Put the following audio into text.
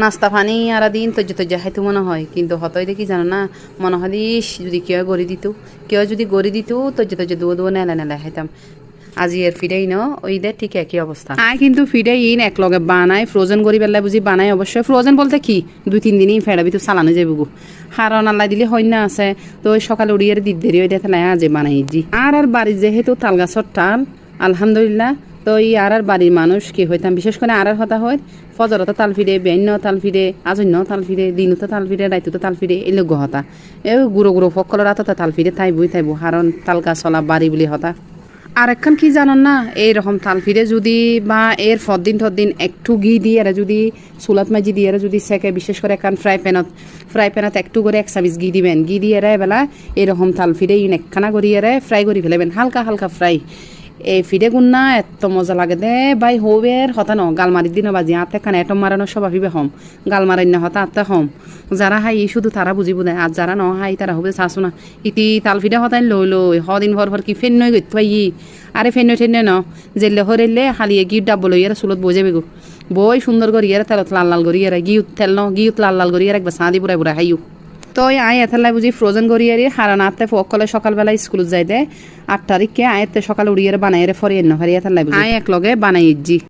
নাস্তা পানি আর দিন তজ্জা খাইতো মনে হয়, কিন্তু হতই দেখি জানো না, মনে হয় ইস যদি কেউ গড়ি দিত, কেউ যদি গড়ি দিত তজ্জা দুয়ো নেলা নেলা খাইতাম। আজি এর ফিডেই ন ওই দে ঠিক একই অবস্থা। আয় কিন্তু ফিডে ইন এক লগে বানায় ফ্রোজেন করি বেলায় বুঝি বানায়, অবশ্যই ফ্রোজেন বলতে কি 2-3 দিনই ফেরাবি তো চালানো যাবো গো। কারণ আল্লাহ দিলে হয় না আছে তো ওই সকালে উড়িয়ে দিক দেরি হয়ে দেখে আজ বানাই জি। আর বাড়ির যেহেতু তাল গাছর টাল আলহামদুলিল্লাহ, তো এই আর বাড়ির মানুষ কি হইতাম বিশেষ করে আর হতা হয় ফজরত তাল ফিরে, বেন্য তাল ফিরে, আজন্য তাল ফিরে, দিনতো তাল ফিরে, রাইতো তাল ফিরে, এই লোক হতা এ গুঁড়ো ফকলের রাততে তাল ফিরে থাইবো হারণ তাল গাছ চলা বাড়ি বুলি হতা। আর একখান কি জানো না, এইরকম তাল ফিরে যদি বা এর ফদিন একটু ঘি দিয়ে যদি চুলাত মাজি দিয়ে যদি সেকে, বিশেষ করে একখান ফ্রাই প্যানত একটু করে 1 চামচ ঘি দিবেন, ঘি দিয়ে বেলা এরকম তাল ফিরে একখানা করিয়ে ফ্রাই করে ফেলাবেন, হালকা ফ্রাই। এই ফিরে গুন্না এত মজা লাগে দে ভাই হবের হতা ন গালমারির দিনও বাজি হাতে খানে এটম মারানো সব ভাবিবে হম গালমারের না হতা আত্মা হম যারা হাই শুধু তারা বুঝিব দেয়, আর যারা ন হাই তারা হবে চাষো না ইতি তাল ফিরে হতাই লই হদিন ভর কি ফেন নই গই থাই আরে ফেন ঠেন ন জেলে হরেলে হালিয়ে গিয়ে ডাব্বো লইয়ারা চুলত বজে বেগো বই সুন্দর করিয়ারা তেলত লাল করিয়ারা গিউত তেল ন গিউত লাল করিয়ারা একবার সাঁদি বুড়াই হাইও। তো আয় এথালাই বুঝি ফ্রোজেন করিয়ারি হারান আতে ফকলে সকালবেলা স্কুল যাই দে 8 তারিখে আয়তে সকালে উড়িয়ে বানাই ফরিয়ে ন হারিয়ে এথালাই বুঝি আয় এক লগে বানাই জি।